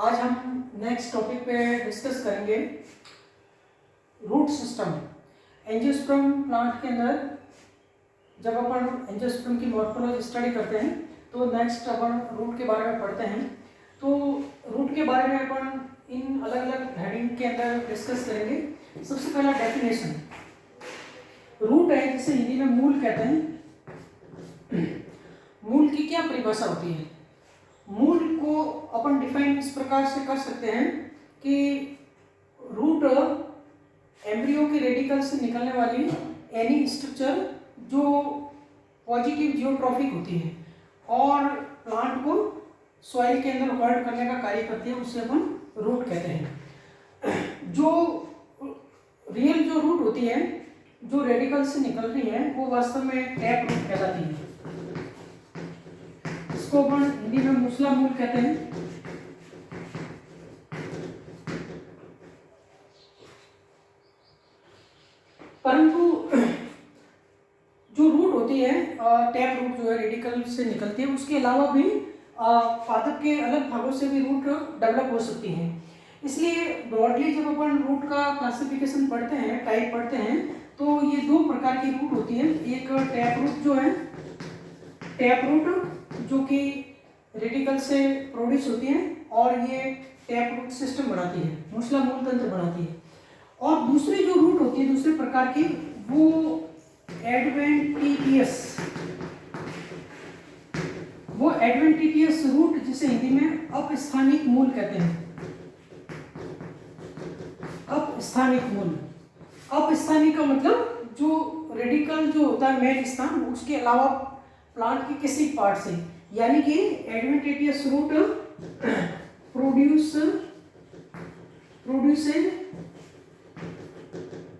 आज हम next topic पे डिस्कस करेंगे रूट सिस्टम। एंजियोस्पर्म प्लांट के अंदर जब अपन एंजियोस्पर्म की मॉर्फोलॉजी स्टडी करते हैं तो नेक्स्ट अपन रूट के बारे में पढ़ते हैं। तो रूट के बारे में अपन इन अलग अलग हेडिंग के अंदर डिस्कस करेंगे। सबसे पहला डेफिनेशन, रूट है जिसे हिंदी में मूल कहते हैं। मूल की क्या परिभाषा होती है? मूल को अपन डिफाइन इस प्रकार से कर सकते हैं कि रूट एम्ब्रियो के रेडिकल से निकलने वाली एनी स्ट्रक्चर जो पॉजिटिव जियोट्रॉफिक होती है और प्लांट को सॉइल के अंदर होल्ड करने का कार्य करती है, उसे अपन रूट कहते हैं। जो रियल जो रूट होती है जो रेडिकल से निकल रही है वो वास्तव में टैप रूट कहलाती है। इसको अपन हिंदी में मूसला मूल कहते हैं। परंतु जो रूट होती है टैप रूट जो है रेडिकल से निकलती है, उसके अलावा भी पादप के अलग भागों से भी रूट डेवलप हो सकती हैं। इसलिए ब्रॉडली जब अपन रूट का क्लासिफिकेशन पढ़ते हैं, टाइप पढ़ते हैं, तो ये दो प्रकार की रूट होती है। एक टैप रूट जो है, टैप रूट जो कि रेडिकल से प्रोड्यूस होती है और ये टैप रूट सिस्टम बनाती है, मूसला मूल तंत्र बनाती है। और दूसरी जो रूट होती है दूसरे प्रकार की, वो एडवेंटिटियस रूट जिसे हिंदी में अपस्थानिक मूल कहते हैं। अपस्थानिक मूल, अपस्थानिक का मतलब जो रेडिकल जो होता है मेन स्थान, उसके अलावा प्लांट के किसी पार्ट से, यानी कि adventitious root produced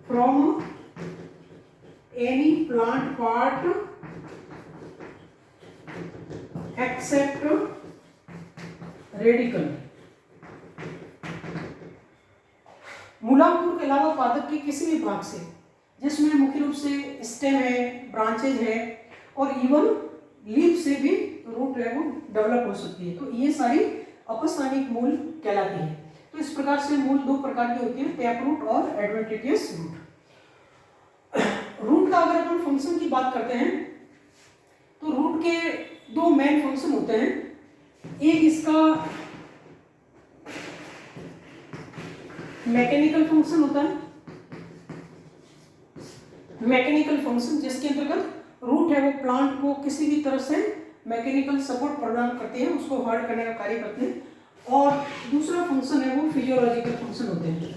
from any plant part except radicle. मूलांकुर के अलावा पादप के किसी भी भाग से, जिसमें मुख्य रूप से स्टेम है, ब्रांचेज है और इवन लीफ से भी रूट है वो डेवलप हो सकती है। तो ये सारी अपस्थानिक मूल कहलाती है। तो इस प्रकार से मूल दो प्रकार की होती है, टैप रूट और एडवेंटिटियस रूट। रूट का अगर अपन फंक्शन की बात करते हैं तो रूट के दो मेन फंक्शन होते हैं। एक इसका मैकेनिकल फंक्शन होता है, मैकेनिकल फंक्शन जिसके अंतर्गत रूट है वो प्लांट को किसी भी तरह से मैकेनिकल सपोर्ट प्रदान करते हैं, उसको होल्ड करने का कार्य करते हैं। और दूसरा फंक्शन है वो फिजियोलॉजिकल फंक्शन होते हैं।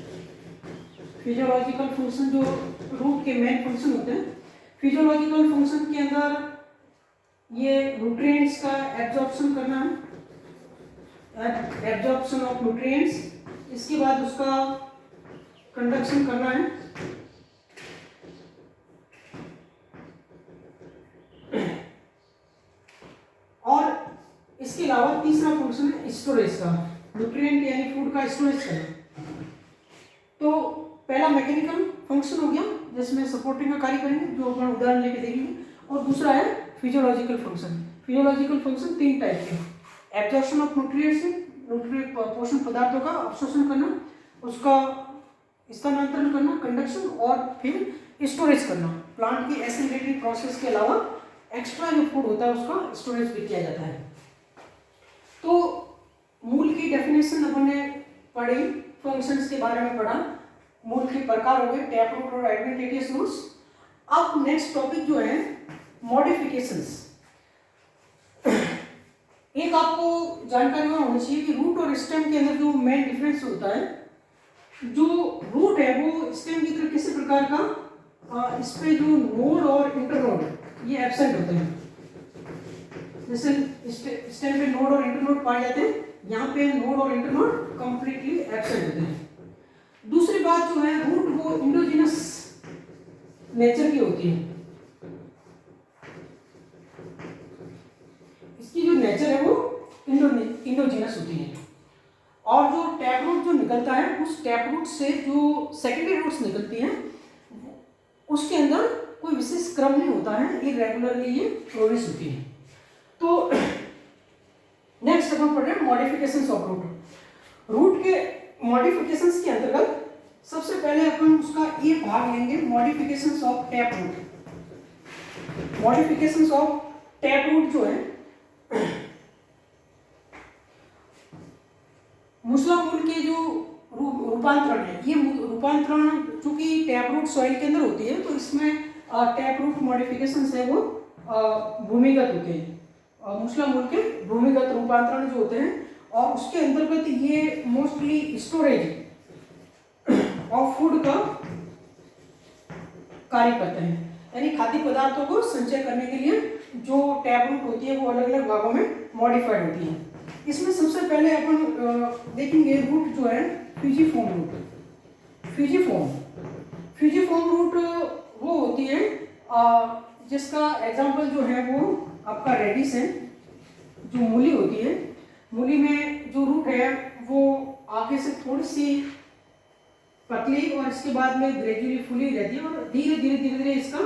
फिजियोलॉजिकल फंक्शन जो रूट के मेन फंक्शन होते हैं, फिजियोलॉजिकल फंक्शन के अंदर ये न्यूट्रिएंट्स का एब्जॉर्प्शन करना है, एब्जॉर्प्शन ऑफ न्यूट्रिएंट्स, इसके बाद उसका कंडक्शन करना है, और इसके अलावा तीसरा फंक्शन है स्टोरेज का, न्यूट्रिएंट यानी फूड का स्टोरेज करना। तो पहला मैकेनिकल फंक्शन हो गया जिसमें सपोर्टिंग का कार्य करेंगे, जो अपन उदाहरण लेके देखेंगे, और दूसरा है फिजियोलॉजिकल फंक्शन। फिजियोलॉजिकल फंक्शन तीन टाइप के, एब्जॉर्प्शन ऑफ न्यूट्रिएंट्स, न्यूट्रिएंट पोषण पदार्थों का अवशोषण करना, उसका स्थानांतरण करना, कंडक्शन, और फिर स्टोरेज करना। प्लांट की एसिडिटी प्रोसेस के अलावा एक्स्ट्रा जो फूड होता है उसका स्टोरेज भी किया जाता है। तो मूल की डेफिनेशन अपन ने पढ़ी, फंक्शंस के बारे में पढ़ा, मूल के प्रकार हो गए टैप रूट और एडवेंटिटियस रूट्स। अब नेक्स्ट टॉपिक जो है मॉडिफिकेशंस। एक आपको जानकारी होनी चाहिए कि रूट और स्टेम के अंदर जो मेन डिफरेंस होता है, जो रूट है वो स्टेम की तरह किसी प्रकार का इस पे जो नोड और इंटरनोड ये एब्सेंट होते हैं। जैसे स्टेम पे नोड और इंटरनोड पाए जाते हैं, यहाँ पे नोड और इंटरनोड कंप्लीटली एब्सेंट होते हैं। दूसरी बात जो है, रूट वो इंडोजिनस नेचर की होती है, इसकी जो नेचर है वो इंडोजिनस होती है। और जो टैप रूट जो निकलता है, उस टैप रूट से जो सेकेंडरी रूट्स निकलती हैं उसके अंदर कोई विशेष क्रम नहीं होता है, इरेगुलरली ये प्रोड्यूस होती है। तो नेक्स्ट अपन पढ़ रहे हैं मॉडिफिकेशंस ऑफ रूट। रूट के मॉडिफिकेशंस के अंतर्गत सबसे पहले अपन उसका ये भाग लेंगे, modifications of tap root. Modifications of tap root जो है मूसला मूल के जो रूपांतरण है, ये रूपांतरण चूंकि टैप रूट सॉइल के अंदर होती है तो इसमें टैप रूट मॉडिफिकेशंस है वो भूमिगत होते हैं। मूसला मूल के भूमिगत रूपांतरण जो होते हैं और उसके अंतर्गत ये मोस्टली स्टोरेज ऑफ फूड का कार्य करते हैं, यानी खाद्य पदार्थों को संचय करने के लिए जो टैप रूट होती है वो अलग अलग भागों में मॉडिफाइड होती है। इसमें सबसे पहले अपन देखेंगे रूट जो है फ्यूजिफॉर्म रूट। फ्यूजिफॉर्म रूट वो होती है जिसका एग्जाम्पल जो है वो आपका रेडिस है, जो मूली होती है। मूली में जो रूट है वो आगे से थोड़ी सी पतली और इसके बाद में ग्रेजुअली फुली रहती है और धीरे धीरे इसका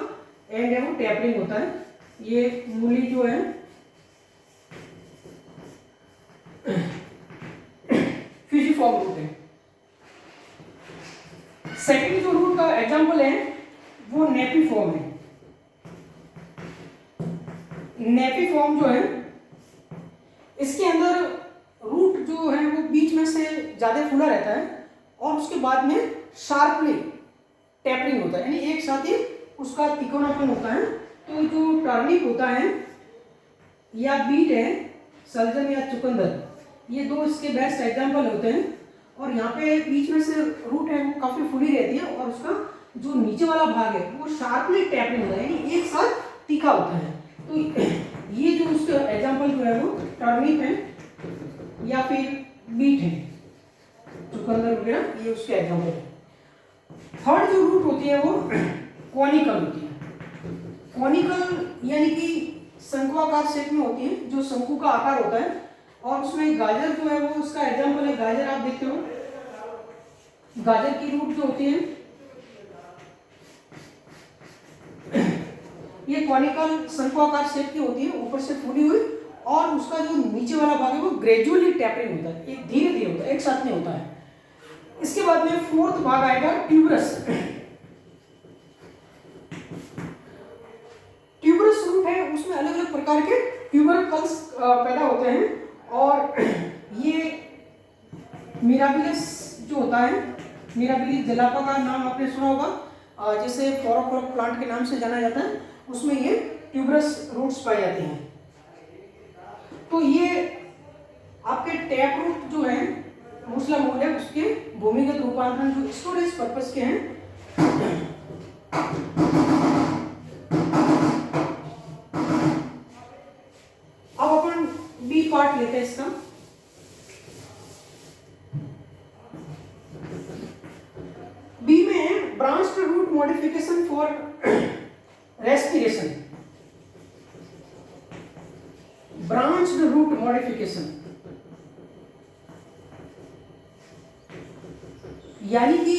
एंड है वो टैपरिंग होता है। ये मूली जो है फ्यूजिफॉर्म रूट है। सेकंड जो रूट का एग्जांपल है वो नेपिफॉर्म है। नेपिफॉर्म जो है इसके अंदर रूट जो है वो बीच में से ज्यादा फूला रहता है और उसके बाद में शार्पली टैपरिंग होता है, यानी एक साथ ही उसका तिकोनापन होता है। तो जो टर्निप होता है या बीट है, सलजम या चुकंदर, ये दो इसके बेस्ट एग्जांपल होते हैं। और यहाँ पे बीच में से रूट है वो काफी फुली रहती है और उसका जो नीचे वाला भाग है वो शार्पली टैपरिंग होता है, यानी एक साथ तीखा होता है। तो ये जो उसका एग्जांपल जो है वो टर्निप है या फिर बीट है, चुकंदर वगैरह, ये उसके एग्जांपल है। थर्ड जो रूट होती है वो कॉनिकल होती है। कॉनिकल यानी कि शंकुआकार शेप में होती है, जो शंकु का आकार होता है और उसमें गाजर जो है वो उसका एग्जांपल है। गाजर आप देखते हो, गाजर की रूट जो होती है ये कॉनिकल शंकुआकार शेप की होती है, ऊपर से फूली हुई, और उसका जो नीचे वाला भाग है वो ग्रेजुअली टैपरिंग होता है, एक धीरे धीरे होता है, एक साथ नहीं होता है। इसके बाद में फोर्थ भाग आएगा ट्यूबरस। ट्यूबरस रूट है, उसमें अलग अलग प्रकार के ट्यूबरकल्स पैदा होते हैं और ये मिराबिलिस जो होता है, मिराबिलिस जलापा का नाम आपने सुना होगा, जैसे फ्लोरोफोरा प्लांट के नाम से जाना जाता है, उसमें ये ट्यूबरस रूट्स पाए जाते हैं। तो ये आपके टैप रूट जो है मूसला मूल है, उसके भूमिगत रूपांतरण जो स्टोरेज पर्पस के हैं। अब अपन बी पार्ट लेते हैं इसका। बी में branched root modification for respiration. Branched root modification यानी कि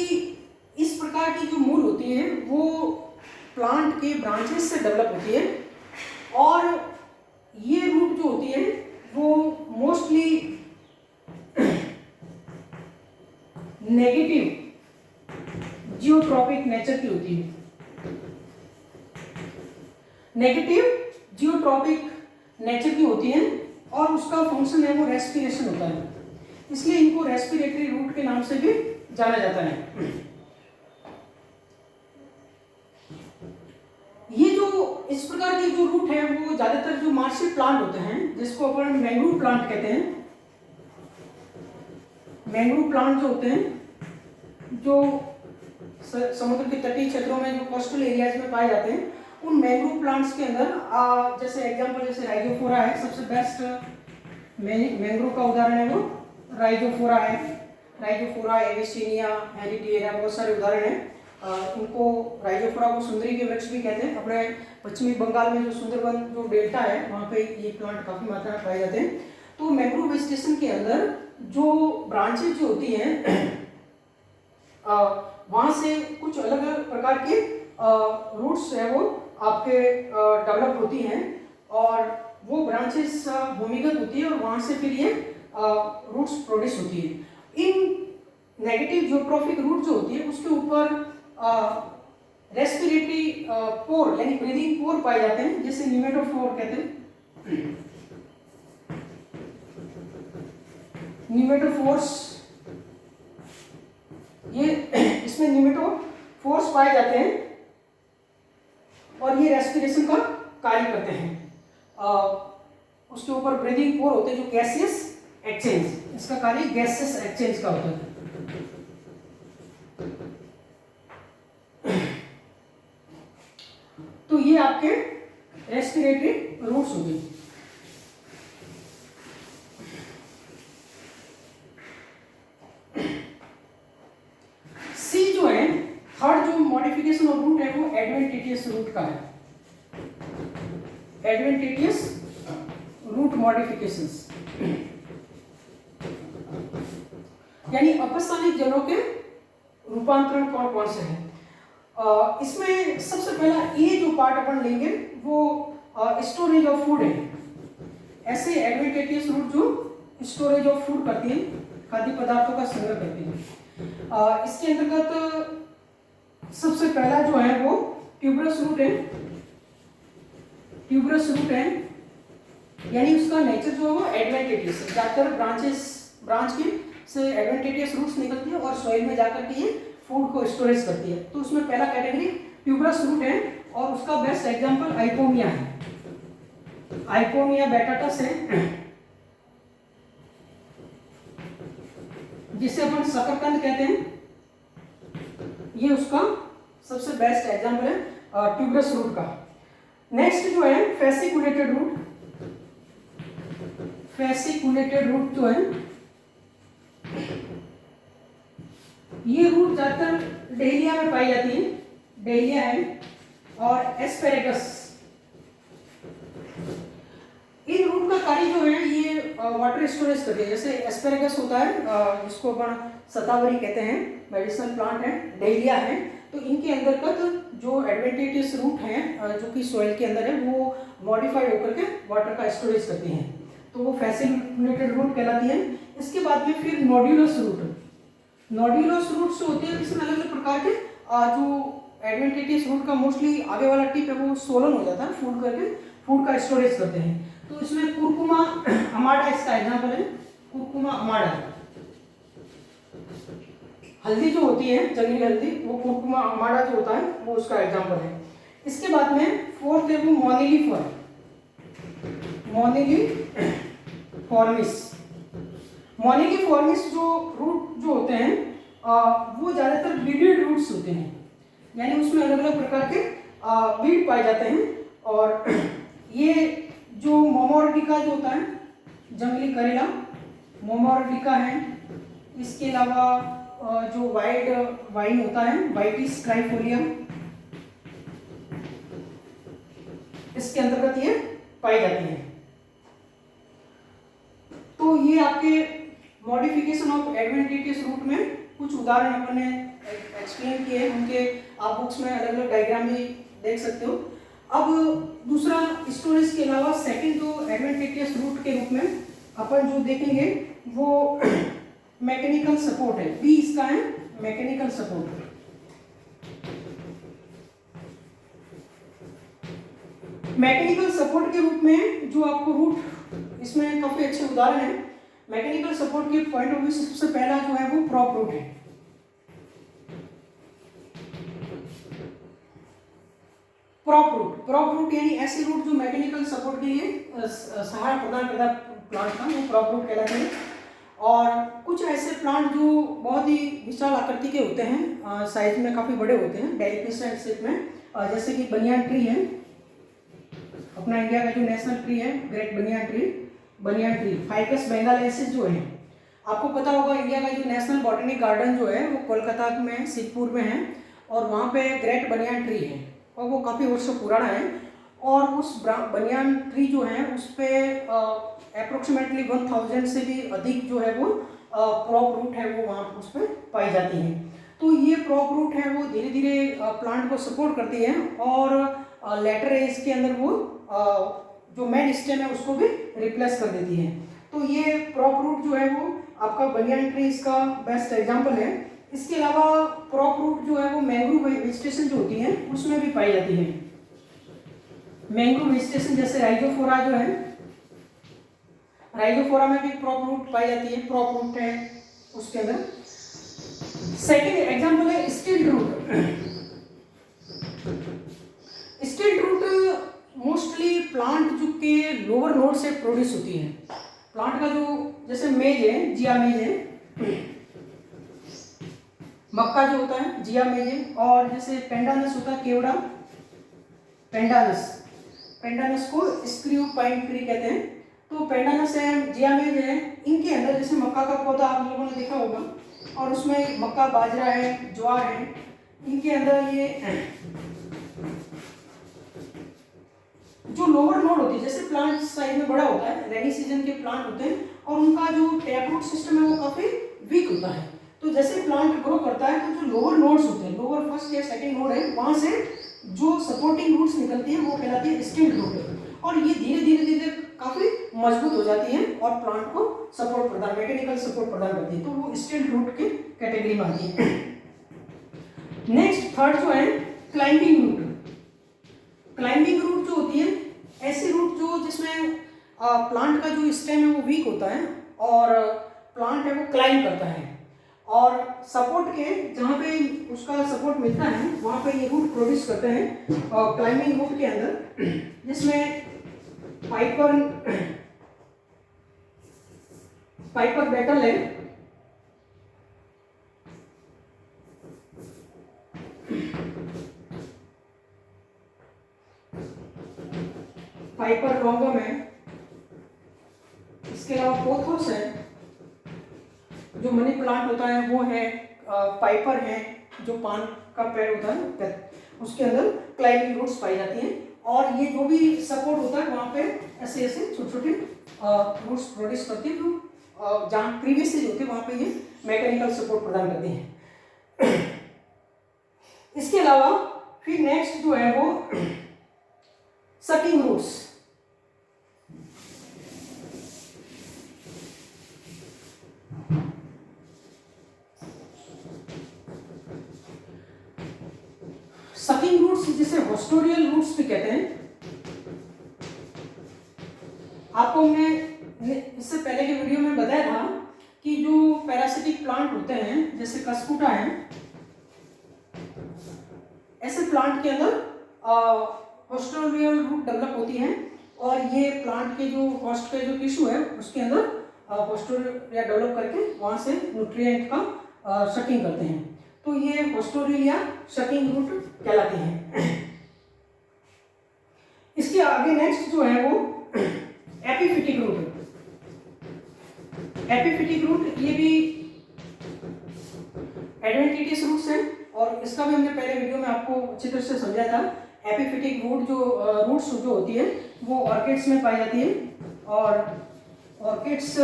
इस प्रकार की जो मूल होती है वो प्लांट के ब्रांचेस से डेवलप होती है और ये रूट जो होती है वो मोस्टली नेगेटिव जियोट्रॉपिक नेचर की होती है। नेगेटिव जियोट्रॉपिक नेचर की होती है और उसका फंक्शन है वो रेस्पिरेशन होता है, इसलिए इनको रेस्पिरेटरी रूट के नाम से भी जाना जाता है। ये जो इस प्रकार के जो रूट है वो ज्यादातर जो मार्शी प्लांट होते हैं, जिसको अपन मैंग्रोव प्लांट कहते हैं, मैंग्रोव प्लांट जो होते हैं जो समुद्र के तटीय क्षेत्रों में जो कोस्टल एरियाज में पाए जाते हैं, उन मैंग्रोव प्लांट्स के अंदर जैसे एग्जांपल जैसे राइजोफोरा है, सबसे बेस्ट मैंग्रोव का उदाहरण है वो राइजोफोरा है। राइजोफोरा, एविसिनिया, हेरिटेरिया, बहुत सारे उदाहरण हैं। इनको राइजोफोरा को सुंदरी के वृक्ष भी कहते हैं। अपने पश्चिमी बंगाल में जो सुंदरबन जो डेल्टा है वहाँ पे ये प्लांट काफ़ी मात्रा में पाए जाते हैं। तो मैंग्रोव वेजिटेशन के अंदर जो ब्रांचेज जो होती हैं वहाँ से कुछ अलग अलग प्रकार के रूट्स है वो आपके डेवलप होती हैं और वो ब्रांचेस भूमिगत होती है और वहाँ से फिर ये रूट्स प्रोड्यूस होती है। इन नेगेटिव जियोट्रॉफिक रूट जो होती है उसके ऊपर रेस्पिरेटरी पोर यानी ब्रीदिंग पोर पाए जाते हैं, जिसे न्यूमेटोफोर कहते हैं। न्यूमेटोफोर्स, ये इसमें न्यूमेटोफोर्स पाए जाते हैं और ये रेस्पिरेशन का कार्य करते हैं। उसके ऊपर ब्रीदिंग पोर होते हैं जो गैसियस एक्सचेंज, इसका कार्य गैसियस एक्सचेंज का होता है। तो ये आपके रेस्पिरेटरी रूट्स हो गए। सी जो है थर्ड जो मॉडिफिकेशन ऑफ रूट है वो एडवेंटिटियस रूट का है। एडवेंटिटियस रूट मॉडिफिकेशंस यानी अपस्थानिक जड़ों के रूपांतरण कौन कौन से हैं। इसमें सबसे पहला ए जो पार्ट अपन लेंगे वो स्टोरेज ऑफ फूड है। ऐसे एडवेंटिटियस रूट जो स्टोरेज ऑफ फूड करती है, खाद्य पदार्थों का संग्रह करती है। इसके अंतर्गत सबसे पहला जो है वो ट्यूबरस रूट है। ट्यूबरस रूट है यानी उसका नेचर जो है वो एडवेंटिटियस है। ज्यादातर ब्रांच के से एडवेंटिटियस रूट्स निकलती है और सॉइल में जाकर के ये फूड को स्टोरेज करती है। तो उसमें पहला कैटेगरी ट्यूबरस रूट है और उसका बेस्ट एग्जांपल आइपोमिया है। आइपोमिया बैटाटस है जिसे अपन शकरकंद कहते हैं। ये उसका सबसे बेस्ट एग्जांपल है ट्यूबरस रूट का। नेक्स्ट जो है फेसिकुलेटेड रूट। फेसिकुलेटेड रूट जो है ये रूट ज्यादातर डेलिया में पाई जाती है। डेलिया है और एस्पेरेगस। इन रूट का कार्य जो है ये वाटर स्टोरेज करती है। जैसे एस्पेरेगस होता है जिसको अपन शतावरी कहते हैं, मेडिसिनल प्लांट है, डेलिया है। तो इनके अंतर्गत जो एडवेंटिटियस रूट हैं जो कि सॉइल के अंदर है वो मॉडिफाइड होकर के वाटर का स्टोरेज करती हैं, तो वो फैसिकुलेटेड रूट कहलाती है। इसके बाद में फिर नोड्यूलस रूट। नोड्यूलस रूट्स होते हैं इसमें अलग अलग प्रकार के जो एडवेंटिटियस रूट का मोस्टली आगे वाला टिप है वो सोलन हो जाता है, फूड करके फूड का स्टोरेज करते हैं। तो इसमें कुरकुमा अमाडा इसका एग्जांपल है। कुरकुमा अमाडा हल्दी जो होती है, जंगली हल्दी, वो कुरकुमा अमाडा जो होता है वो उसका एग्जांपल है। इसके बाद में फोर्थ है वो मोनिलीफर, मोनिलीफॉर्मिस। मोनिलीफॉर्मिस जो रूट जो होते हैं वो ज़्यादातर बीडेड रूट्स होते हैं, यानी उसमें अलग अलग प्रकार के बीड पाए जाते हैं। और ये जो मोमोर्डिका जो होता है, जंगली करेला मोमोर्डिका है। इसके अलावा जो वाइट वाइन होता है, वाइटिस ट्राइफोलियम, इसके अंतर्गत ये पाई जाती है। तो ये आपके मॉडिफिकेशन ऑफ एडवेंटिटियस रूट में कुछ उदाहरण अपन ने एक्सप्लेन किए, उनके आप बुक्स में अलग अलग डायग्राम भी देख सकते हो। अब दूसरा स्टोरेज के अलावा सेकंड जो एडवेंटिटियस रूट के रूप में अपन जो देखेंगे वो मैकेनिकल सपोर्ट है। बी इसका है मैकेनिकल सपोर्ट। मैकेनिकल सपोर्ट के रूप में जो आपको रूट इसमें काफी अच्छे उदाहरण है। मैकेनिकल सपोर्ट के पॉइंट ऑफ व्यू से सबसे पहला जो है वो प्रॉप रूट है। प्रॉप रूट यानी ऐसे रूट जो मैकेनिकल सपोर्ट के लिए सहारा प्रदान करता प्लांट का, वो प्रॉप रूट कहलाते हैं। और कुछ ऐसे प्लांट जो बहुत ही विशाल आकृति के होते हैं, साइज में काफी बड़े होते हैं, डेलिकेट शेप में, जैसे कि बनियान ट्री है, अपना इंडिया का जो नेशनल ट्री है great banyan tree, ficus benghalensis जो है। आपको पता होगा इंडिया का जो नेशनल बॉटनिक गार्डन जो है वो कोलकाता में सिद्धपुर में है और वहाँ पे ग्रेट बनियान ट्री है और वो काफ़ी वर्षों पुराना है। और उस बनियान ट्री जो है उस पर अप्रोक्सीमेटली 1000 से भी अधिक जो है वो प्रॉप रूट है वो वहाँ उस पर पाई जाती है। तो ये प्रॉप रूट है वो धीरे धीरे प्लांट को सपोर्ट करती है और लेटर एज के अंदर वो जो मेन स्टेम है उसको भी रिप्लेस कर देती है। तो ये प्रॉप रूट जो है वो आपका बनियान ट्री इसका बेस्ट एग्जांपल है। इसके अलावा क्रॉप रूट जो है वो मैंग्रोव वेजिटेशन जो होती है उसमें भी पाई जाती है। मैंग्रोव वेजिटेशन जैसे राइजोफोरा जो है, राइजोफोरा में भी क्रॉप रूट पाई जाती है, क्रॉप रूट है उसके अंदर। सेकेंड एग्जांपल है स्टिल्ट रूट। स्टिल्ट रूट मोस्टली प्लांट जो के लोअर नोड से प्रोड्यूस होती है। प्लांट का जो जैसे मेज है, जिया मेज है, मक्का जो होता है जिया मेज है, और जैसे पेंडानस होता है केवड़ा, पेंडानस, पेंडानस को स्क्रू पाइन ट्री कहते हैं। तो पेंडानस है, जिया मेज है, इनके अंदर जैसे मक्का का पौधा आप लोगों ने देखा होगा, और उसमें मक्का, बाजरा है, ज्वार है, इनके अंदर ये जो लोअर नोड होती है, जैसे प्लांट साइज में बड़ा होता है, रेनी सीजन के प्लांट होते हैं, और उनका जो टैप रूट सिस्टम है वो काफी वीक होता है। तो जैसे प्लांट ग्रो करता है तो जो लोअर नोड्स होते हैं, लोअर फर्स्ट या सेकंड नोड है, वहां से जो सपोर्टिंग रूट्स निकलती है वो कहलाती है स्टिल्ट रूट, और ये धीरे धीरे धीरे काफी मजबूत हो जाती है और प्लांट को सपोर्ट प्रदान, मैकेनिकल सपोर्ट प्रदान करती है, तो वो स्टिल्ट रूट के कैटेगरी में आती है। नेक्स्ट थर्ड जो है क्लाइंबिंग रूट। क्लाइंबिंग रूट जो होती है ऐसी रूट जो जिसमें प्लांट का जो स्टेम है वो वीक होता है और प्लांट है वो क्लाइंब करता है, और सपोर्ट के जहाँ पे उसका सपोर्ट मिलता है वहाँ पे ये रूट प्रोड्यूस करते हैं क्लाइंबिंग रूट के अंदर, जिसमें पाइपर बेटल है, पाइपर लॉन्गम है, इसके अलावा पोथोस है, जो मनी प्लांट होता है वो है, पाइपर है जो पान का पेड़ होता है, उसके अंदर क्लाइंबिंग रूट्स पाई जाती हैं, और ये जो भी सपोर्ट होता है वहाँ पे ऐसे ऐसे छोटे छोटे रूट्स प्रोड्यूस करती है, जो जहाँ प्रीवियस स्टेज होती है वहाँ पे ये मैकेनिकल सपोर्ट प्रदान करती हैं। इसके अलावा फिर नेक्स्ट जो है वो सकिंग रूट्स। सकिंग रूट्स जिसे होस्टोरियल रूट्स भी कहते हैं। आपको हमने इससे पहले के वीडियो में बताया था कि जो पैरासिटिक प्लांट होते हैं जैसे कस्कुटा है, ऐसे प्लांट के अंदर होस्टोरियल रूट डेवलप होती हैं, और ये प्लांट के जो होस्ट के जो टिश्यू है उसके अंदर होस्टोरिया डेवलप करके वहां से न्यूट्रिएंट का सकिंग करते हैं, तो ये होस्टोरियल या सकिंग रूट कहलाते हैं। इसके आगे नेक्स्ट जो है वो एपिफिटिक रूट। एपिफिटिक रूट ये भी एडवेंटिटियस रूट्स हैं, और इसका भी हमने पहले वीडियो में आपको अच्छी तरह से समझाया था। एपिफिटिक रूट जो रूट्स जो होती है वो ऑर्किड्स में पाई जाती है, और ऑर्किड्स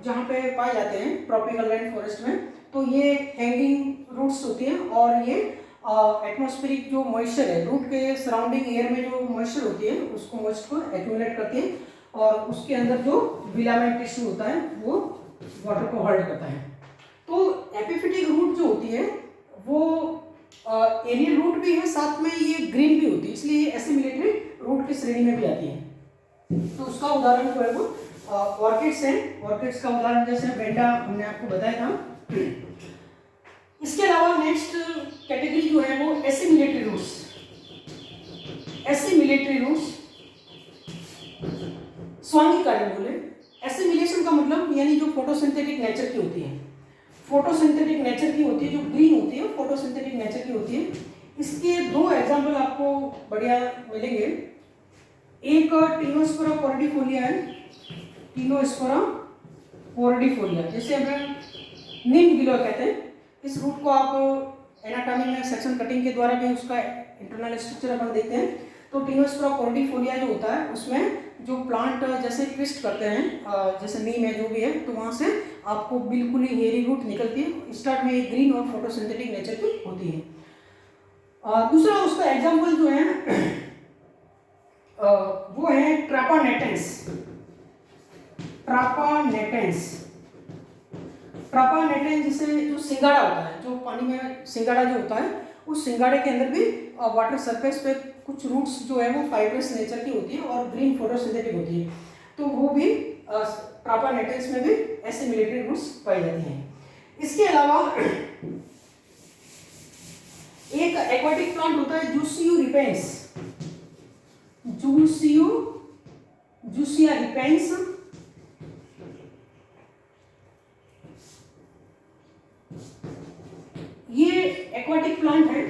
जहाँ पे पाए जाते हैं ट्रॉपिकल रेन फॉरेस्ट में, तो ये हैंगिंग रूट्स होती हैं, और ये एटमॉस्फेरिक जो मॉइस्चर है, रूट के सराउंडिंग एयर में जो मॉइस्चर होती है उसको मॉइस्चर को एक्यूमुलेट करती है, और उसके अंदर जो फिलामेंट टिश्यू होता है वो वाटर को होल्ड करता है। तो एपिफिटिक रूट जो होती है वो एरियल रूट भी है, साथ में ये ग्रीन भी होती है, इसलिए एसिमिलेटरी रूट की श्रेणी में भी आती है। तो उसका उदाहरण जो है वो ऑर्किड्स हैं। ऑर्किड्स का उदाहरण जैसे बेंडा हमने आपको बताया था। इसके अलावा नेक्स्ट कैटेगरी जो है वो assimilatory roots. Assimilatory roots Swangi कार्य बोले। एसिमिलेशन का मतलब यानी जो फोटोसिंथेटिक नेचर की होती है, फोटोसिंथेटिक नेचर की होती है, जो ग्रीन होती है फोटोसिंथेटिक नेचर की होती है। इसके दो एग्जाम्पल आपको बढ़िया मिलेंगे। एक टीनोस्पोरा कोर्डिफोलिया है, टीनोस्पोरा कोर्डिफोलिया जिसे हमें नीम गिलोय कहते हैं। इस रूट को आप एनाटॉमी में सेक्शन कटिंग के द्वारा भी उसका इंटरनल स्ट्रक्चर अपन देखते हैं। तो टीनोस्पोरा कोर्डिफोलिया जो होता है उसमें जो प्लांट जैसे ट्विस्ट करते हैं, जैसे नीम है जो भी है, तो वहाँ से आपको बिल्कुल ही हेयरी रूट निकलती है। स्टार्ट में एक ग्रीन और फोटोसिंथेटिक नेचर की होती है। दूसरा उसका एग्जाम्पल जो है वो है ट्रापानेटेंस। ट्रापानेटेंस ट्रापानेटेन जिसे जो सिंगाड़ा होता है, जो पानी में सिंगाड़ा जो होता है, उस सिंगाड़े के अंदर भी वाटर सरफेस पे कुछ रूट्स जो है वो फाइब्रस नेचर की होती है और ग्रीन फोटोसिंथेटिक होती है, तो वो भी ट्रापानेटेंस में भी ऐसे मिलिट्री रूट्स पाई जाती हैं। इसके अलावा एक एक्वाटिक प्लांट होता है जूसियो रिपेंस, जूसिया रिपेंस। ये एक्वाटिक प्लांट है,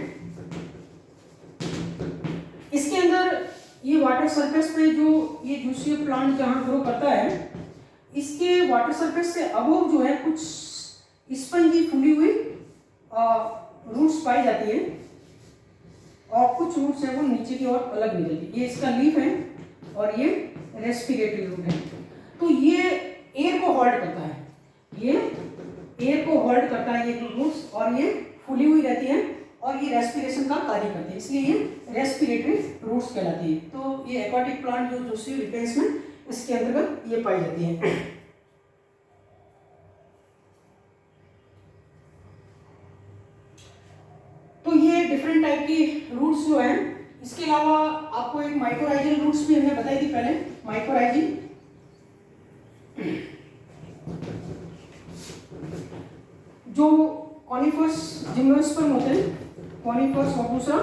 इसके अंदर ये वाटर सरफेस पे जो ये जूसियो प्लांट जहां ग्रो करता है, इसके वाटर सरफेस से अबोव जो है कुछ स्पंजी फूली हुई रूट्स पाई जाती है और कुछ रूट्स है वो नीचे की ओर अलग निकलती है। ये इसका लीफ है और ये रेस्पिरेटरी रूट है। तो ये एयर को होल्ड करता है, ये एयर को होल्ड करता है ये रूट्स, और ये फूली हुई रहती है और ये रेस्पिरेशन का कार्य करती है, इसलिए ये रेस्पिरेटरी रूट्स कहलाती है। तो ये एक्वाटिक प्लांट जो जूसियो रिपेंस में इसके अंतर्गत ये पाई जाती है। तो ये डिफरेंट टाइप की रूट्स जो हैं। इसके अलावा आपको एक माइकोराइजल रूट्स भी हमने बताई थी पहले, माइकोराइजल जो कॉनिफर्स जिम्नोस्पर्म होते हैं, कॉनिफर्स और दूसरा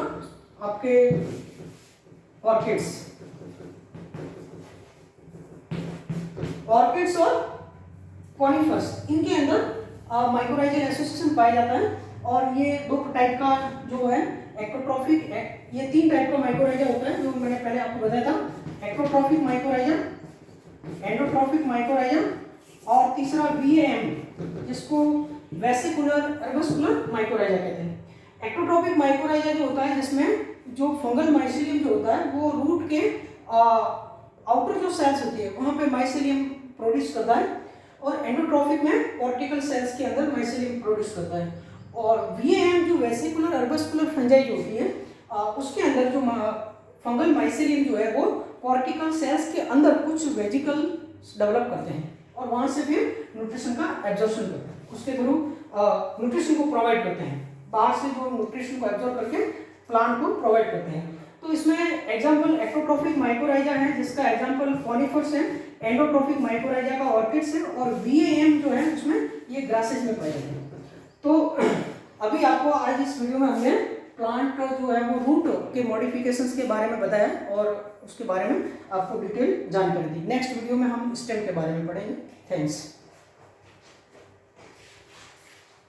आपके ऑर्किड्स और कॉनिफर्स, इनके अंदर माइकोराइजल एसोसिएशन पाया जाता है। और ये दो टाइप का जो है एक्टोट्रॉफिक, ये तीन टाइप का माइकोराइजा होता है जो मैंने पहले आपको बताया था, एक्टोट्रॉफिक माइकोराइजा, एंडोट्रॉफिक माइकोराइजा और तीसरा VAM जिसको वेसिकुलर अर्बस्कुलर माइकोराइजा कहते हैं। एक्टोट्रॉफिक माइकोराइजा जो होता है जिसमें जो फंगल माइसीलियम जो होता है वो रूट के आउटर जो सेल्स होती है वहाँ पे माइसीलियम प्रोड्यूस करता है, और एंडोट्रॉफिक में कॉर्टिकल सेल्स के अंदर माइसीलियम प्रोड्यूस करता है। और VAM जो वेसिकुलर अर्बस्कुलर फंजाई जो होती है उसके अंदर जो फंगल माइसीलियम जो है वो कॉर्टिकल सेल्स के अंदर कुछ वेजिकल डेवलप करते हैं और वहाँ से फिर न्यूट्रिशन का एब्जॉर्प्शन करते हैं, उसके थ्रू न्यूट्रिशन को प्रोवाइड करते हैं, बाहर से जो न्यूट्रिशन को एब्जॉर्ब करके प्लांट को प्रोवाइड करते हैं। तो इसमें एग्जांपल एक्टोट्रॉफिक माइकोराइजा है जिसका एग्जांपल कॉनिफर्स है, एंडोट्रॉफिक माइकोराइजा का ऑर्किड्स है, और VAM जो है उसमें ये ग्रासेज में पाए जाते हैं। तो अभी आपको आज इस वीडियो में हमने प्लांट जो है वो रूट के मॉडिफिकेशंस के बारे में बताया और उसके बारे में आपको डिटेल जानकारी दी। नेक्स्ट वीडियो में हम स्टेम के बारे में पढ़ेंगे। थैंक्स।